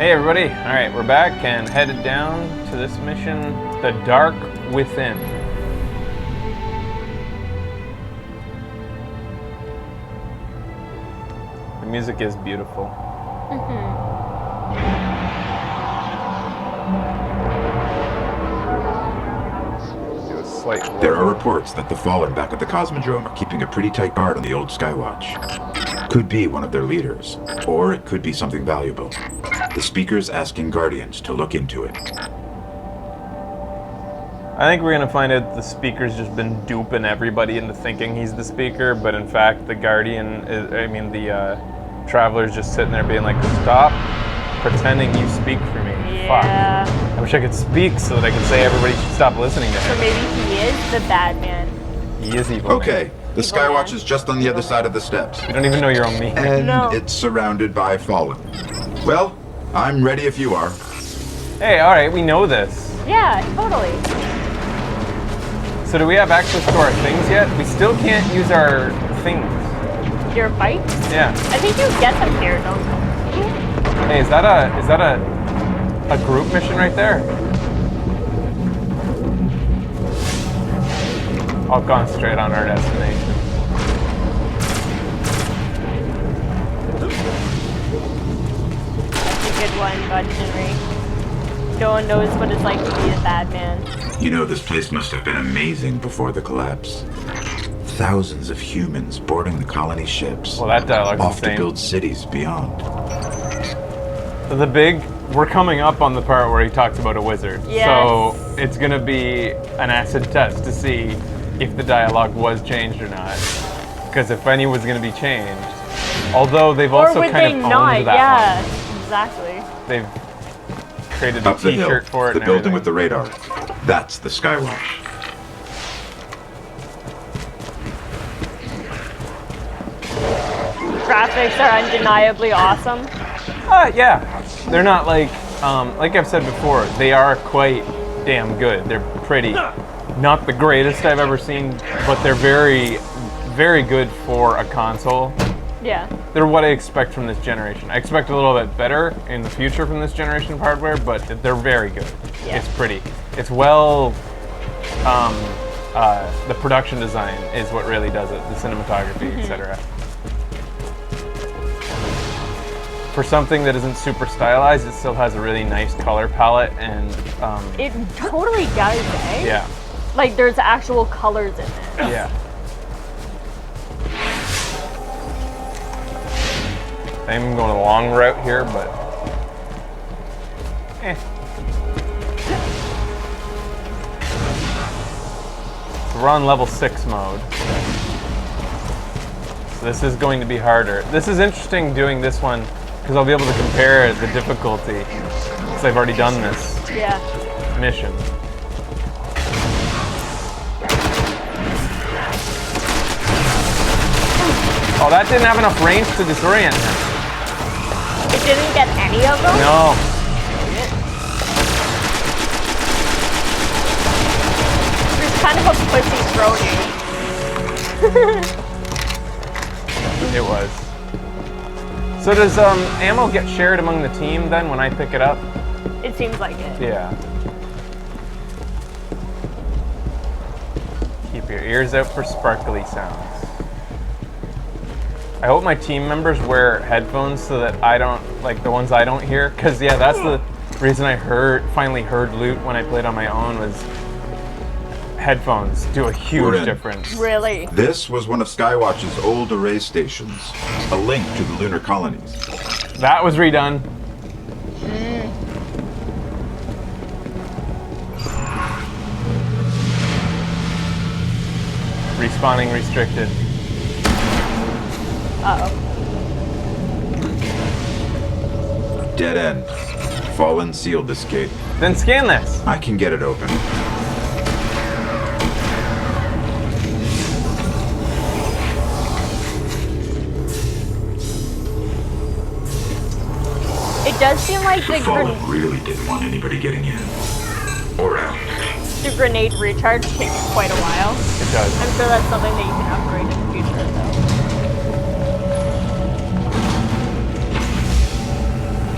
Hey everybody, alright, we're back and headed down to this mission, The Dark Within. The music is beautiful. Do a slight There are reports that the Fallen back at the Cosmodrome are keeping a pretty tight guard on the old Skywatch. Could be one of their leaders, or it could be something valuable. The Speaker's asking Guardians to look into it. I think we're gonna find out the Speaker's just been duping everybody into thinking he's the Speaker, but in fact the Guardian, the Traveler's just sitting there being like, stop pretending you speak for me. Yeah. Fuck. I wish I could speak so that I could say everybody should stop listening to So him. maybe he is the bad man. He is evil. Okay, the Evil Skywatch man. is just on the other side of the steps. You don't even know your own me. And No. it's surrounded by Fallen. Well, I'm ready if you are. Hey, alright, we know this. Yeah, totally. So do we have access to our things yet? We still can't use our things. Your bike? Yeah. I think you get them here, don't you? Hey, is that a group mission right there? I'll concentrate on our destination. That's a good one, Budgeonry. No one knows what it's like to be a bad man. You know, this place must have been amazing before the collapse. Thousands of humans boarding the colony ships. Well, that dialogue's off to insane. build cities beyond. We're coming up on the part where he talks about a wizard. Yes. So it's gonna be an acid test to see if the dialogue was changed or not. Because if any was gonna be changed, although they've Or also would kind they of owned not? that Yeah, one. exactly. They've created a Up the hill, t-shirt for it the and building everything. with the radar. That's the Skywatch. Graphics are undeniably awesome. Yeah, they're not like I've said before, they are quite damn good. They're pretty. Not the greatest I've ever seen, but they're very, very good for a console. Yeah. They're what I expect from this generation. I expect a little bit better in the future from this generation of hardware, but they're very good. Yeah. It's pretty. It's well. The production design is what really does it. The cinematography, etc. For something that isn't super stylized, it still has a really nice color palette and It totally does, eh? yeah, Like there's actual colors in it. yeah. I'm going a long route here, but we're on level 6 mode. So this is going to be harder. This is interesting doing this one because I'll be able to compare the difficulty since I've already done this Yeah. mission. Oh, that didn't have enough range to disorient him. It didn't get any of them? No. He's kind of a pussy throwing. It was. So does ammo get shared among the team then when I pick it up? It seems like it. Yeah. Keep your ears out for sparkly sounds. I hope my team members wear headphones so that I don't, like the ones I don't hear, because yeah, that's the reason I finally heard loot when I played on my own was headphones do a We're huge in. difference. Really? This was one of Skywatch's old array stations, a link to the lunar colonies. That was redone. Respawning restricted. Uh-oh. Dead end. Fallen sealed this gate. Then scan this. I can get it open. It does seem like The Fallen really didn't want anybody getting in. Or out. the grenade recharge takes quite a while. It does. I'm sure that's something that you can upgrade in the future, though.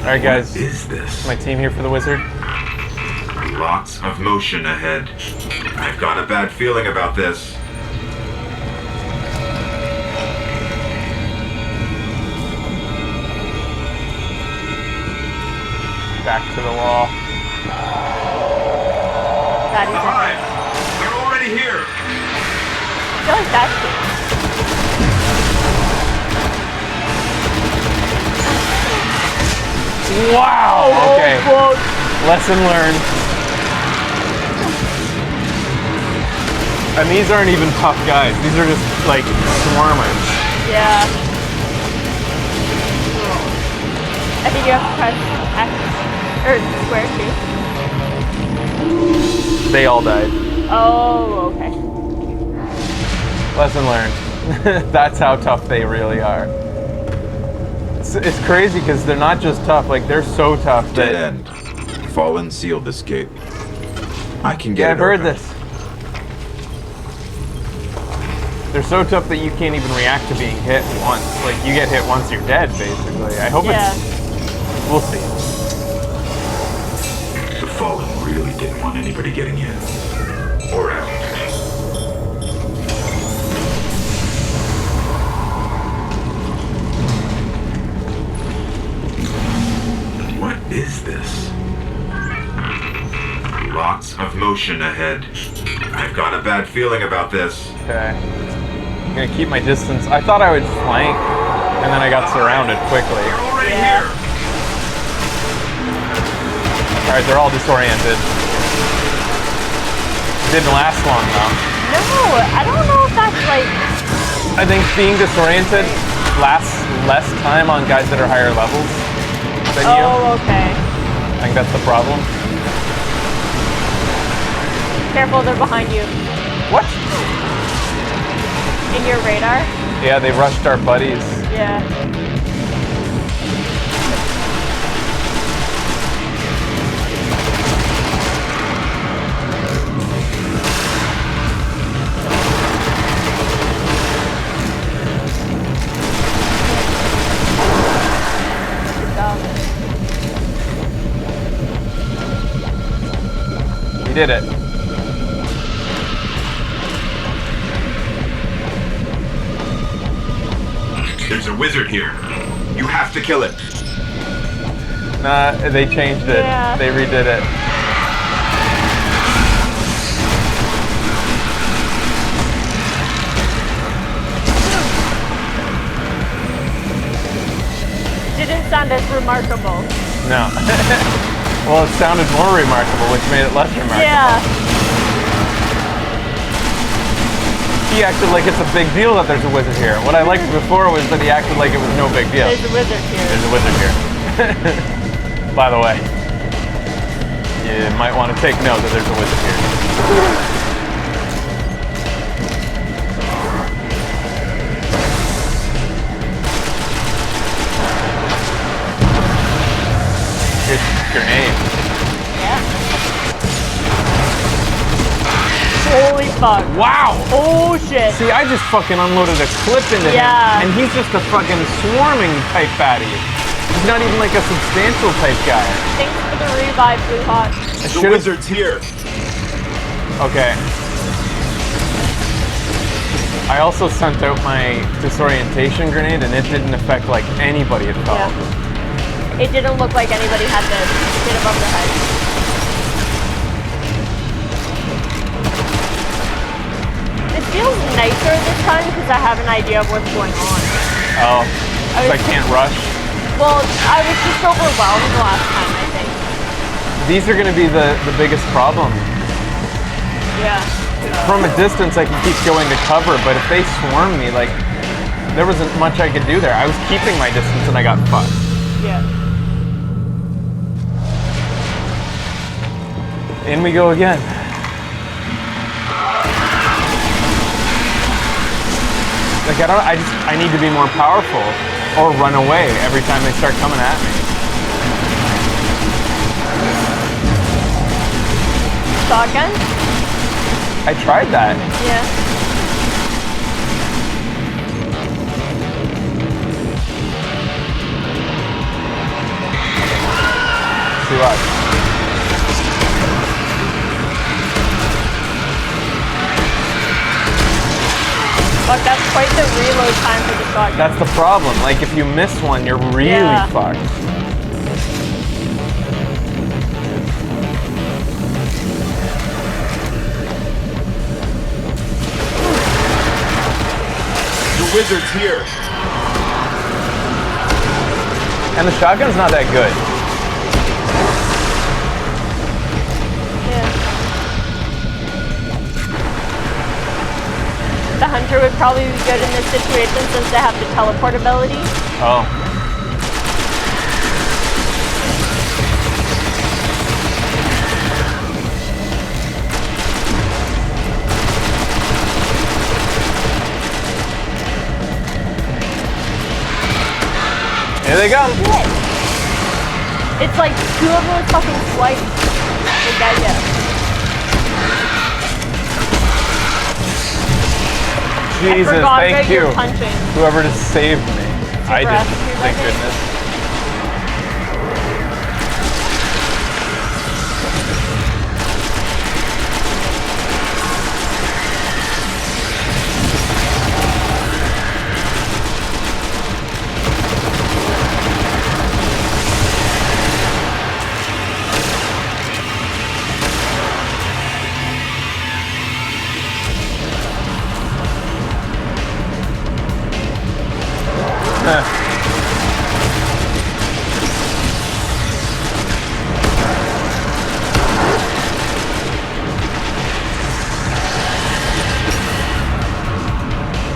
Alright guys, What is this? my team here for the wizard. Lots of motion ahead. I've got a bad feeling about this. Back to the wall. That is Behind! They're already here! I feel like that's Wow! Okay. Whoa. Lesson learned. And these aren't even tough guys. These are just like swarmers. Yeah. I think you have to press X or square too. They all died. Oh, okay. Lesson learned. That's how tough they really are. It's crazy because they're not just tough, like they're so tough Dead that... end. Fallen sealed this gate. I can Yeah, get I've it heard open. this. They're so tough that you can't even react to being hit once. Like, you get hit once, you're dead, basically. I hope Yeah. it's... We'll see. The Fallen really didn't want anybody getting in. Or out. What is this? Lots of motion ahead. I've got a bad feeling about this. Okay. I'm gonna keep my distance. I thought I would flank, and then I got surrounded quickly. They're already Yeah. here! Alright, they're all disoriented. Didn't last long, though. No, I don't know if that's like. I think being disoriented lasts less time on guys that are higher levels than you. Oh, okay. I think that's the problem. Careful, they're behind you. What? In your radar. Yeah, they rushed our buddies. Yeah. Good job. We did it. There's a wizard here. You have to kill it. Nah, they changed it. Yeah. They redid it. Didn't sound as remarkable. No. Well, it sounded more remarkable, which made it less remarkable. Yeah. He acted like it's a big deal that there's a wizard here. What I liked before was that he acted like it was no big deal. There's a wizard here. There's a wizard here. By the way, you might want to take note that there's a wizard here. Good grenade. Yeah. Holy fuck. Wow! Oh shit. See, I just fucking unloaded a clip into Yeah. him, and he's just a fucking swarming type baddie. He's not even like a substantial type guy. Thanks for the revive, Blue Hawk. I The should've- wizard's here. Okay. I also sent out my disorientation grenade, and it didn't affect like anybody at all. Yeah. It didn't look like anybody had to hit above their head. It feels nicer this time because I have an idea of what's going on. Oh, I 'cause I was- can't rush. Well, I was just overwhelmed last time, I think. These are going to be the biggest problem. Yeah. From a distance, I can keep going to cover, but if they swarm me, like, there wasn't much I could do there. I was keeping my distance and I got fucked. Yeah. In we go again. Like, I need to be more powerful or run away every time they start coming at me. Shotgun? I tried that. Yeah. to us. Fuck, that's quite the reload time for the shotgun. That's the problem. Like, if you miss one, you're really Yeah. fucked. The wizard's here. And the shotgun's not that good. Yeah. The hunter would probably be good in this situation since they have the teleport ability. Oh. Here they come. Shit. It's like two of them fucking swipe. Like that, yeah. Jesus, I forgot thank that you. you're punching. Whoever just saved me. I Super didn't, rescue, thank I think. goodness.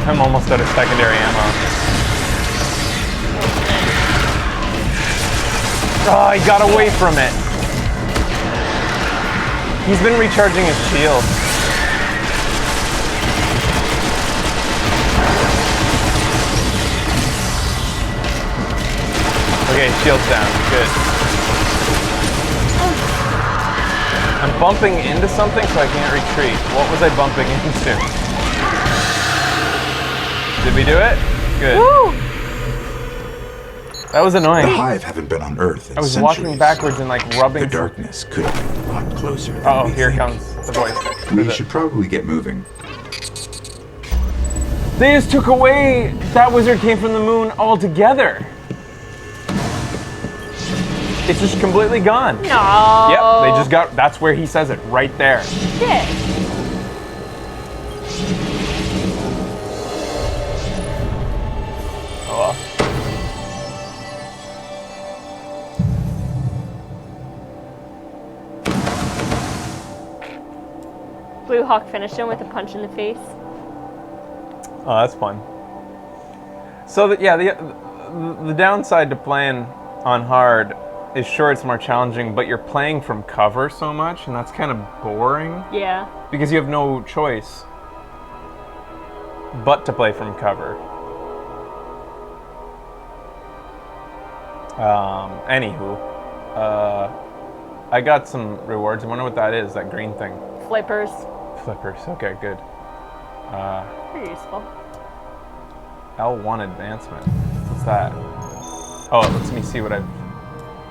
I'm almost out of secondary ammo. Oh, he got away from it. He's been recharging his shield. Okay, shield's down. Good. I'm bumping into something so I can't retreat. What was I bumping into? Did we do it? Good. Woo! That was annoying. The hive haven't been on Earth in I was centuries. walking backwards and like rubbing. The darkness could be a lot closer than Oh, we here think. comes the voice. We should probably get moving. They just took away that wizard came from the moon altogether. It's just completely gone. No. Yep, they just got. That's where he says it, right there. Shit. Oh well. Blue Hawk finished him with a punch in the face. Oh, that's fun. So yeah, the downside to playing on hard is sure it's more challenging, but you're playing from cover so much, and that's kind of boring Yeah. because you have no choice but to play from cover. Anywho, I got some rewards. I wonder what that is. That green thing. Flippers. Flippers. Okay, good. Pretty useful. L1 advancement. What's that? Oh, it lets me see what I've...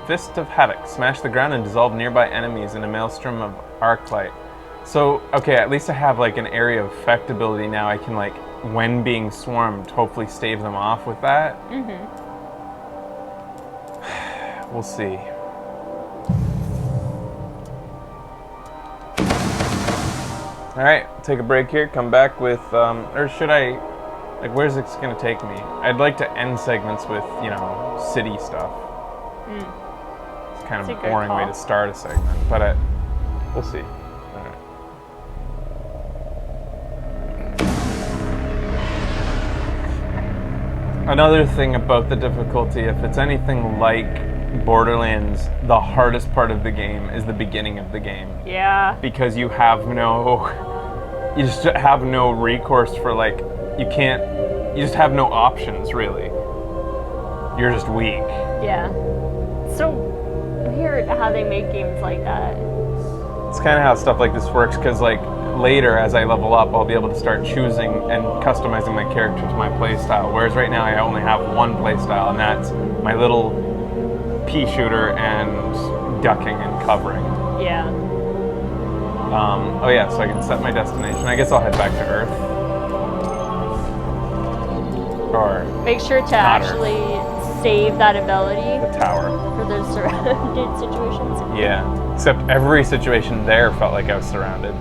Fist of Havoc. Smash the ground and dissolve nearby enemies in a maelstrom of arc light. So, okay, at least I have like an area of effect ability now. I can like, when being swarmed, hopefully stave them off with that. Mm-hmm. We'll see. All right, take a break here. Come back with, or should I? Like, where's this gonna take me? I'd like to end segments with, you know, city stuff. It's kind of That's a a good boring way call. to start a segment, but we'll see. All right. Another thing about the difficulty, if it's anything like Borderlands, the hardest part of the game is the beginning of the game. Yeah. Because you have no, you just have no recourse for like, you just have no options really. You're just weak. Yeah. So weird how they make games like that. It's kind of how stuff like this works, because like later as I level up, I'll be able to start choosing and customizing my character to my playstyle. Whereas right now I only have one playstyle, and that's my little pea shooter and ducking and covering. Yeah. Oh yeah, so I can set my destination. I guess I'll head back to Earth. Or Make sure to Not actually save that ability the tower. for those surrounded situations. Yeah. Except every situation there felt like I was surrounded.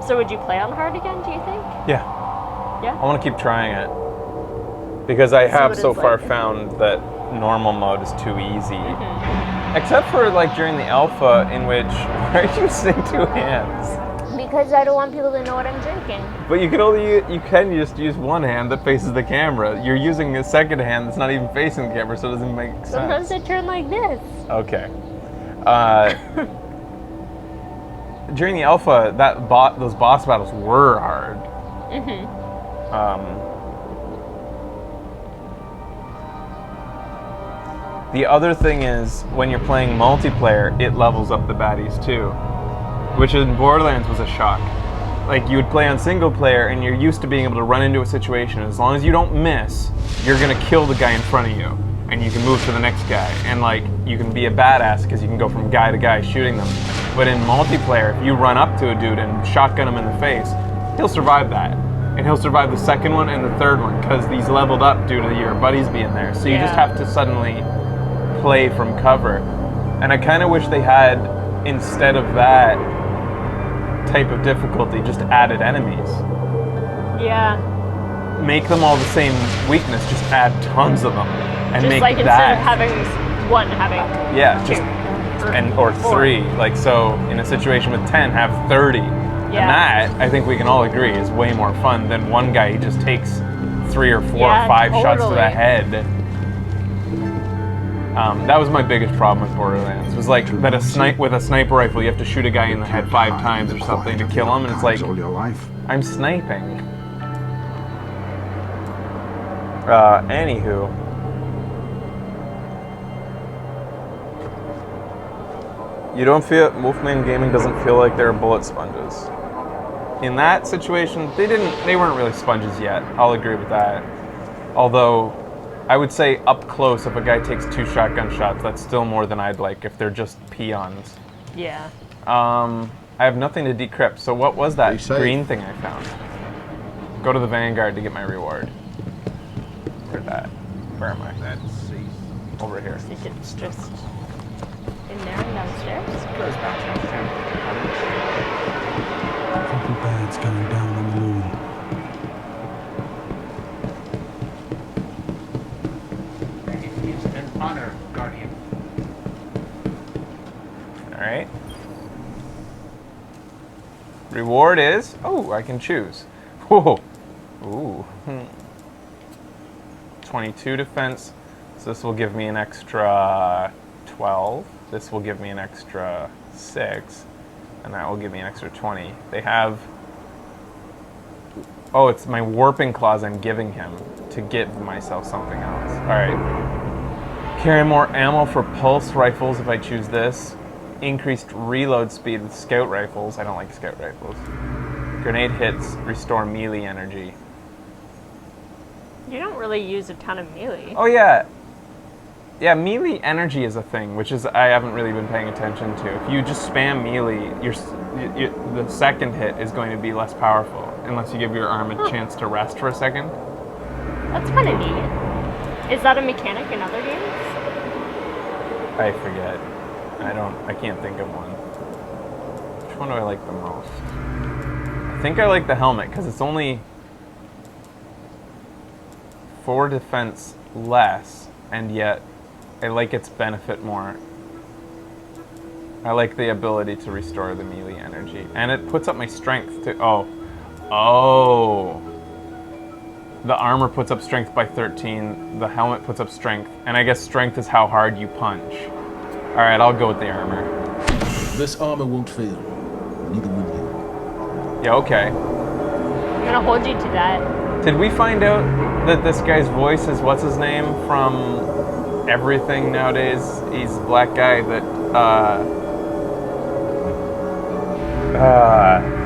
So would you play on hard again, do you think? Yeah. Yeah? I want to keep trying it. Because I have what so it's far like. found that normal mode is too easy. Mm-hmm. Except for like during the alpha in which why are you using two hands? Because I don't want people to know what I'm drinking. But you can just use one hand that faces the camera. You're using a second hand that's not even facing the camera, so it doesn't make Sometimes sense. I turn like this. Okay. During the alpha, those boss battles were hard. Mm-hmm. The other thing is, when you're playing multiplayer, it levels up the baddies too. Which in Borderlands was a shock. Like, you would play on single player and you're used to being able to run into a situation. As long as you don't miss, you're gonna kill the guy in front of you. And you can move to the next guy. And like, you can be a badass because you can go from guy to guy shooting them. But in multiplayer, if you run up to a dude and shotgun him in the face, he'll survive that. And he'll survive the second one and the third one because he's leveled up due to your buddies being there. So you just Yeah. have to suddenly play from cover. And I kind of wish they had, instead of that type of difficulty, just added enemies. Yeah. Make them all the same weakness, just add tons of them. And Just make like that, instead of having one, having yeah, two. just, or four. 3. Like, so in a situation with 10, have 30. Yeah. And that, I think we can all agree, is way more fun than one guy who just takes 3 or 4 Yeah, or 5 shots to the totally. head. That was my biggest problem with Borderlands. Was like that with a sniper rifle, you have to shoot a guy in the head 5 times or something to kill him, and it's like, all your life. I'm sniping. Anywho. You don't feel, Wolfman Gaming doesn't feel like they're bullet sponges. In that situation, they weren't really sponges yet. I'll agree with that. Although, I would say up close, if a guy takes 2 shotgun shots, that's still more than I'd like if they're just peons. Yeah. I have nothing to decrypt, so what was that Be safe. green thing I found? Go to the Vanguard to get my reward. Where's that? Where am I? Let's see. Over here. I think it's just in there and downstairs. Goes back downstairs. Something bad's going down on the moon. An honor, Guardian. Alright. Reward is... Oh, I can choose. Whoa. Ooh. 22 defense. So this will give me an extra 12. This will give me an extra 6. And that will give me an extra 20. They have... Oh, it's my warping claws I'm giving him to give myself something else. Alright. Carry more ammo for pulse rifles if I choose this. Increased reload speed with scout rifles. I don't like scout rifles. Grenade hits restore melee energy. You don't really use a ton of melee. Oh yeah. Yeah, melee energy is a thing, which is I haven't really been paying attention to. If you just spam melee, the second hit is going to be less powerful unless you give your arm a chance to rest for a second. That's kind of neat. Is that a mechanic in other games? I forget. I can't think of one. Which one do I like the most? I think I like the helmet because it's only 4 defense less, and yet I like its benefit more. I like the ability to restore the melee energy. And it puts up my strength too. Oh. The armor puts up strength by 13, the helmet puts up strength, and I guess strength is how hard you punch. Alright, I'll go with the armor. This armor won't fail. Neither will you. Yeah, okay. I'm gonna hold you to that. Did we find out that this guy's voice is what's his name from everything nowadays? He's a black guy that,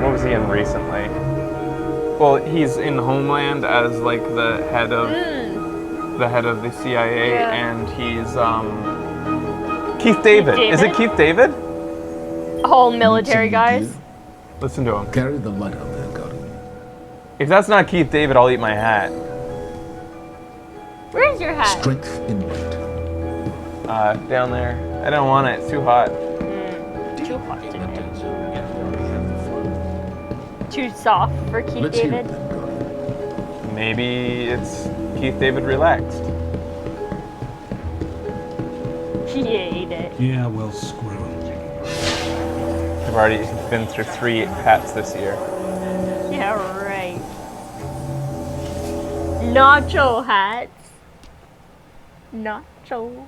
what was he in recently? Well, he's in Homeland as like the head of the head of the CIA, Yeah. and he's Keith David. Is it David? Keith David? All military Something guys. dear? Listen to him. Carry the light out there, Guardian. If that's not Keith David, I'll eat my hat. Where's your hat? Strength in might. Down there. I don't want it. It's too hot. Too hot today. Too soft for Keith Let's hear it David. then, Guardian. Maybe it's Keith David relaxed. He ate it. Yeah, well, screw him. I've already been through 3 hats this year. Yeah, right. Nacho hats. Nacho.